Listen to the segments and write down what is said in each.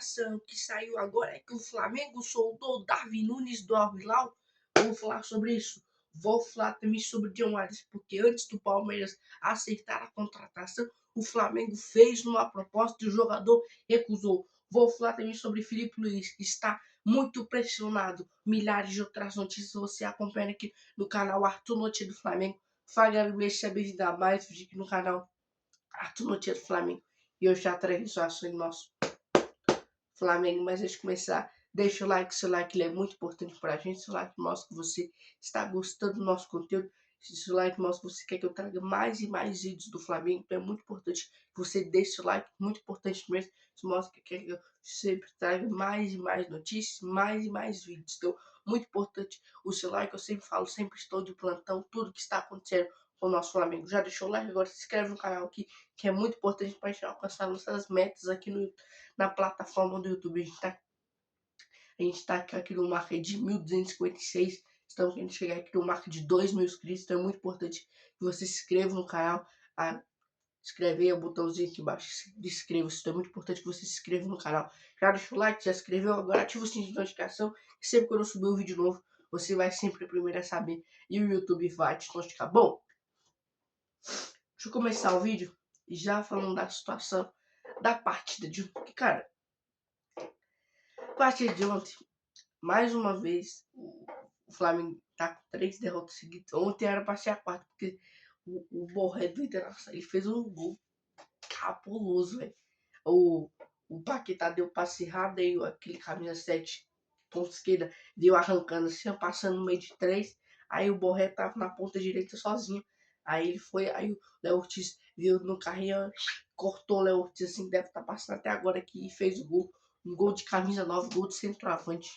informação que saiu agora é que o Flamengo soltou o Darwin Nunes do Al Hilal. Vou falar sobre isso. Vou falar também sobre John Arias, porque antes do Palmeiras aceitar a contratação, o Flamengo fez uma proposta e o jogador recusou. Vou falar também sobre Filipe Luís, que está muito pressionado. Milhares de outras notícias você acompanha aqui no canal Arthur Notícias do Flamengo. Fala, deixa bem dar mais vídeo aqui no canal Arthur Notícias do Flamengo. E eu já trago informações do nosso Flamengo. Mas antes de começar, deixa o like, seu like ele é muito importante pra gente. Seu like mostra que você está gostando do nosso conteúdo. Seu like mostra que você quer que eu traga mais e mais vídeos do Flamengo. Então é muito importante que você deixe o like, muito importante mesmo. Isso mostra que quer que eu sempre traga mais e mais notícias, mais e mais vídeos. Então, muito importante o seu like. Eu sempre falo, sempre estou de plantão, tudo que está acontecendo com o nosso Flamengo. Já deixou o like, agora se inscreve no canal aqui, que é muito importante para a gente alcançar nossas metas aqui na plataforma do YouTube. A gente tá aqui no marca de 1.256. Estamos querendo chegar aqui no marca de 2.000 inscritos. Então é muito importante que você se inscreva no canal. Escreve aí o botãozinho aqui embaixo de inscreva-se. Então é muito importante que você se inscreva no canal. Já deixa o like, já se inscreveu, agora ativa o sininho de notificação. E sempre quando eu subir um vídeo novo, você vai sempre primeiro a saber. E o YouTube vai te notificar. Bom, deixa eu começar o vídeo já falando da situação da partida de ontem. Cara, a partida de ontem, mais uma vez, o Flamengo tá com 3 derrotas seguidas. Ontem era pra ser a quarta, porque o Borré do Internacional, ele fez um gol cabuloso, velho. O Paquetá deu passe errado, aí aquele camisa 7, ponta esquerda, deu arrancando assim, passando no meio de 3. Aí o Borré tava na ponta direita sozinho. Aí ele foi, aí o Léo Ortiz viu no carrinho, cortou o Léo Ortiz assim, deve estar passando até agora aqui e fez o gol. Um gol de camisa 9, gol de centroavante.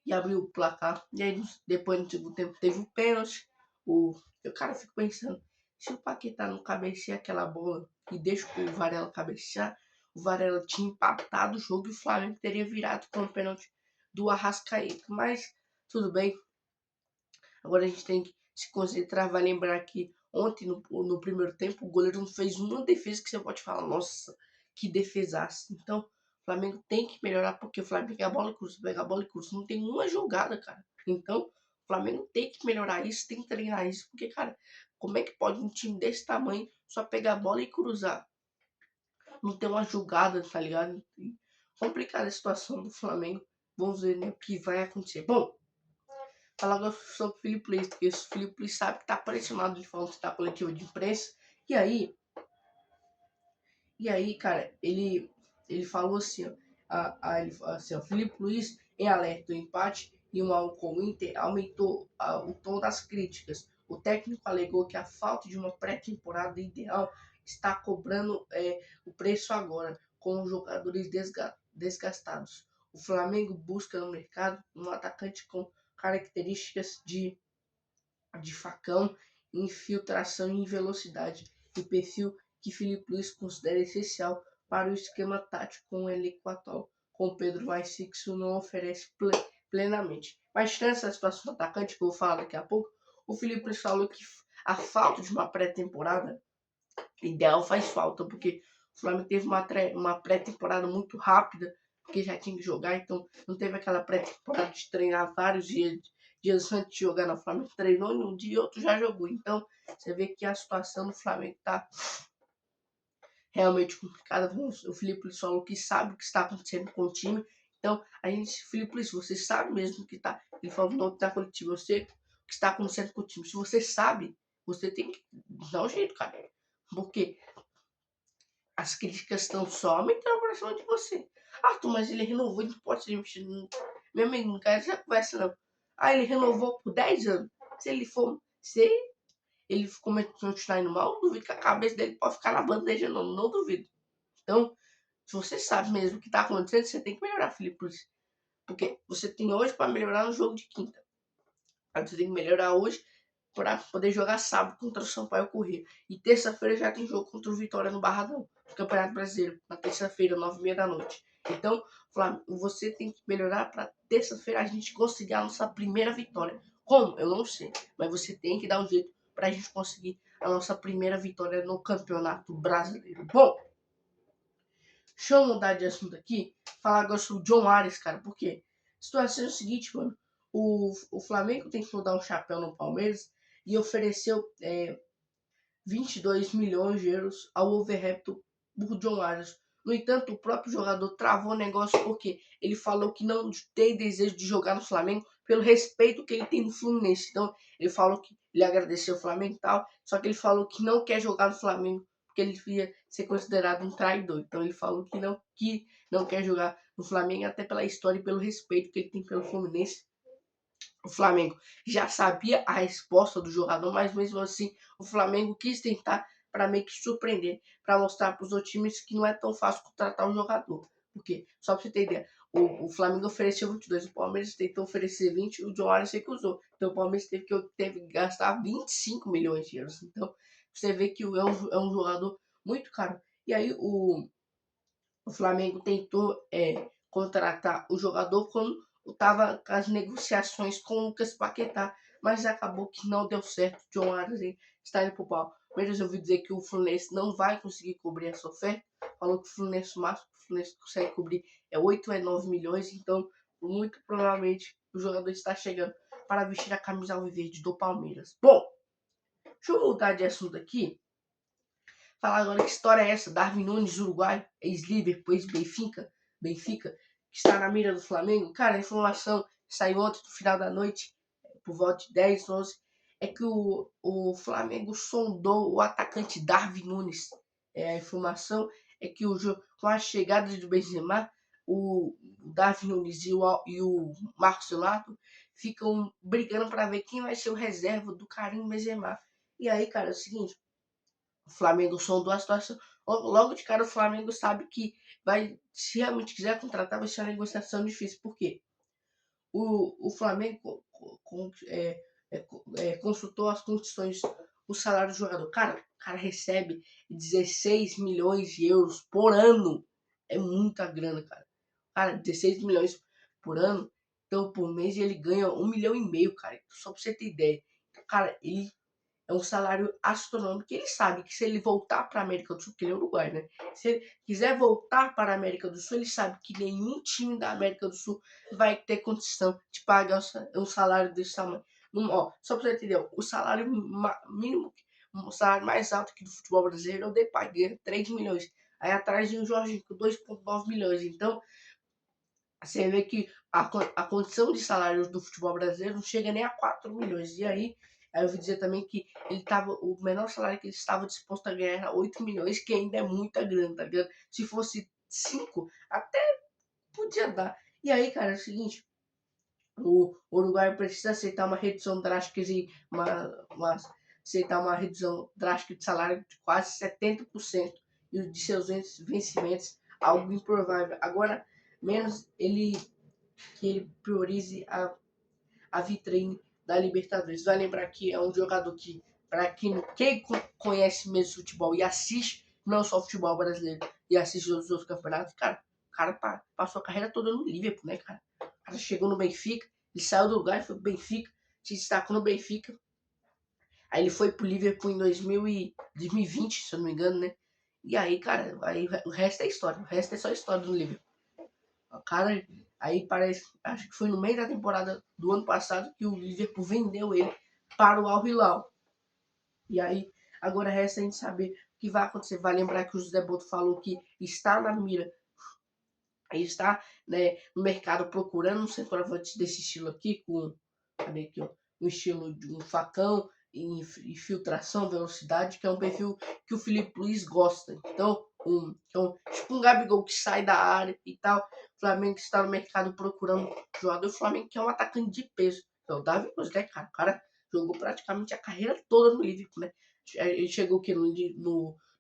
E abriu o placar. E aí depois no segundo tempo teve o pênalti. O cara fica pensando, se o Paquetá não cabecear aquela bola e deixa o Varela cabecear, o Varela tinha empatado o jogo e o Flamengo teria virado com o pênalti do Arrascaeta. Mas tudo bem. Agora a gente tem que se concentrar. Vai lembrar que ontem, no primeiro tempo, o goleiro não fez uma defesa que você pode falar, nossa, que defesaça. Então, o Flamengo tem que melhorar, porque o Flamengo pega a bola e cruza, pega a bola e cruza. Não tem uma jogada, cara. Então, o Flamengo tem que melhorar isso, tem que treinar isso. Porque, cara, como é que pode um time desse tamanho só pegar a bola e cruzar? Não tem uma jogada, tá ligado? Complicada a situação do Flamengo. Vamos ver, né, o que vai acontecer. Bom, falar agora sobre o Filipe Luís, porque o Filipe Luís sabe que tá pressionado de falando da coletiva de imprensa. E aí, cara, ele falou assim, ó, ele falou assim, ó, Filipe Luís em alerta, o empate e um 1 com o Inter aumentou o tom das críticas. O técnico alegou que a falta de uma pré-temporada ideal está cobrando o preço agora, com os jogadores desgastados. O Flamengo busca no mercado um atacante com características de facão, infiltração e velocidade, e perfil que Filipe Luís considera essencial para o esquema tático com o elenco atual, com Pedro mais fixo não oferece plenamente. Mas tirando essa situação do atacante, que eu vou falar daqui a pouco, o Filipe Luís falou que a falta de uma pré-temporada ideal faz falta, porque o Flamengo teve uma pré-temporada muito rápida, porque já tinha que jogar, então não teve aquela pré-temporada de treinar vários dias antes de jogar. No Flamengo treinou e um dia e outro já jogou. Então você vê que a situação do Flamengo tá realmente complicada. O Filipe Luís falou que sabe o que está acontecendo com o time. Então Filipe Luís, você sabe mesmo que tá, ele falou no da coletiva, você o que está acontecendo com o time. Se você sabe, você tem que dar um jeito, cara. Porque as críticas estão só aumentando pra cima de você. Arthur, mas ele renovou, ele não pode ser demitido. Meu amigo, não quero essa conversa, não. Ah, ele renovou por 10 anos. Se ele continuar indo mal, eu duvido que a cabeça dele pode ficar na bandeja, não. Não duvido. Então, se você sabe mesmo o que tá acontecendo, você tem que melhorar, Felipe. Porque você tem hoje para melhorar no jogo de quinta. Aí você tem que melhorar hoje para poder jogar sábado contra o Sampaio Corrêa. E terça-feira já tem jogo contra o Vitória no Barradão, no Campeonato Brasileiro, na terça-feira, 9h30 da noite. Então, Flávio, você tem que melhorar para terça-feira a gente conseguir a nossa primeira vitória. Como? Eu não sei. Mas você tem que dar um jeito para a gente conseguir a nossa primeira vitória no Campeonato Brasileiro. Bom, Deixa eu mudar de assunto aqui, falar agora sobre o John Arias, cara, porque a situação é o seguinte, mano, o Flamengo tentou dar um chapéu no Palmeiras e ofereceu 22 milhões de euros ao Wolverhampton por John Arias. No entanto, o próprio jogador travou o negócio porque ele falou que não tem desejo de jogar no Flamengo pelo respeito que ele tem no Fluminense. Então, ele falou que ele agradeceu o Flamengo e tal, só que ele falou que não quer jogar no Flamengo porque ele ia ser considerado um traidor. Então, ele falou que não quer jogar no Flamengo até pela história e pelo respeito que ele tem pelo Fluminense. O Flamengo já sabia a resposta do jogador, mas mesmo assim o Flamengo quis tentar para meio que surpreender, para mostrar para os outros times que não é tão fácil contratar um jogador. Porque, só para você ter ideia, o Flamengo ofereceu 22, o Palmeiras tentou oferecer 20 e o John Arias recusou. Então o Palmeiras teve que gastar 25 milhões de euros. Então você vê que é um jogador muito caro. E aí o Flamengo tentou contratar o jogador quando estava com as negociações com o Lucas Paquetá, mas acabou que não deu certo. John Arias está indo para o Palmeiras. Eu ouvi dizer que o Fluminense não vai conseguir cobrir essa oferta. Falou que o Fluminense, o máximo que o Fluminense consegue cobrir é 8 ou 9 milhões. Então, muito provavelmente, o jogador está chegando para vestir a camisa alviverde do Palmeiras. Bom, deixa eu voltar de assunto aqui. Falar agora que história é essa? Darwin Nunes, Uruguai, ex-Liverpool, ex-Benfica, que está na mira do Flamengo. Cara, a informação saiu ontem no final da noite, por volta de 10, 11, é que o Flamengo sondou o atacante Darwin Nunes. A informação é que com a chegada do Benzema, o Darwin Nunes e o Marcos Leonardo ficam brigando para ver quem vai ser o reserva do Karim Benzema. E aí, cara, é o seguinte, o Flamengo sondou a situação. Logo de cara, o Flamengo sabe que vai, se realmente quiser contratar, vai ser uma negociação difícil. Por quê? O Flamengo consultou as condições, o salário do jogador. Cara, o cara recebe 16 milhões de euros por ano. É muita grana, cara. Cara, 16 milhões por ano. Então, por mês, ele ganha 1,5 milhão, cara. Só pra você ter ideia. Cara, ele é um salário astronômico. Ele sabe que se ele voltar para a América do Sul, que ele é Uruguai, né? Se ele quiser voltar para a América do Sul, ele sabe que nenhum time da América do Sul vai ter condição de pagar um salário desse tamanho. Só para você entender, o salário mínimo, o salário mais alto aqui do futebol brasileiro é o Depay, ganha 3 milhões. Aí atrás de um Jorginho com 2,9 milhões. Então, você vê que a condição de salários do futebol brasileiro não chega nem a 4 milhões. E aí eu ouvi dizer também que o menor salário que ele estava disposto a ganhar era 8 milhões, que ainda é muita grana, tá ligado? Se fosse 5 até podia dar. E aí, cara, é o seguinte, o Uruguai precisa aceitar uma redução drástica aceitar uma redução drástica de salário de quase 70% e de seus vencimentos, algo improvável. Agora, menos que ele priorize a vitrine da Libertadores. Vai lembrar que é um jogador que, para quem conhece mesmo futebol e assiste, não só futebol brasileiro, e assiste os outros campeonatos, cara, o cara passou a carreira toda no Liverpool, né, cara? O cara chegou no Benfica, ele saiu do lugar e foi pro Benfica, se destacou no Benfica. Aí ele foi pro Liverpool em 2020, se eu não me engano, né? E aí, cara, o resto é história. O resto é só história do Liverpool. O cara, aí parece, acho que foi no meio da temporada do ano passado que o Liverpool vendeu ele para o Al Hilal. E aí, agora resta a gente saber o que vai acontecer. Vai lembrar que o José Boto falou que está na mira, aí está, né, no mercado procurando um centroavante desse estilo aqui, cadê aqui, ó, um estilo de um facão, infiltração, velocidade, que é um perfil que o Felipe Luiz gosta. Então, tipo um Gabigol que sai da área e tal. O Flamengo está no mercado procurando jogador. O Flamengo que é um atacante de peso. Então, o Davi Luiz, né, cara? O cara jogou praticamente a carreira toda no Liverpool, né? Ele chegou aqui no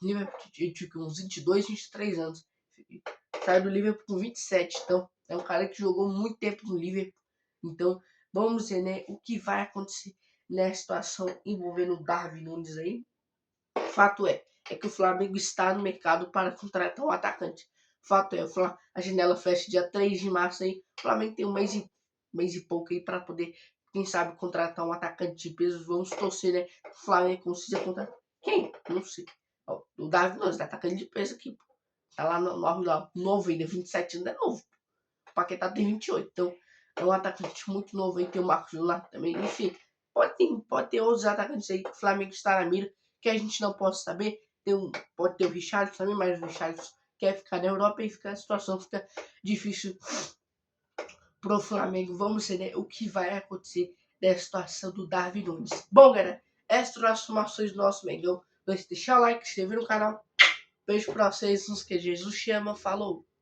Liverpool, tinha uns 22, 23 anos. Saiu do Liverpool com 27. Então, é um cara que jogou muito tempo no Liverpool. Então, vamos ver, né, o que vai acontecer nessa situação envolvendo o Darwin Nunes aí. Fato é que o Flamengo está no mercado para contratar um atacante. Fato é, a janela fecha dia 3 de março aí. O Flamengo tem um mês e pouco aí para poder, quem sabe, contratar um atacante de peso. Vamos torcer, né? O Flamengo consiga contratar. Quem? Não sei. O Darwin Nunes, atacante de peso aqui. Tá lá no Al-Hilal, novo ainda, 27 anos, é novo. O Paquetá tem 28, então é um atacante muito novo aí, tem o Marcos Leonardo também, enfim. Pode ter outros atacantes aí que o Flamengo está na mira, que a gente não pode saber. Pode ter o Richarlison também, mas o Richarlison quer ficar na Europa e a situação fica difícil pro Flamengo. Vamos ver, né, o que vai acontecer dessa situação do Darwin Nunes. Bom, galera, essas são as informações do nosso Mengão. Não deixe de deixar o like, se inscrever no canal. Beijo pra vocês, nos que Jesus chama. Falou!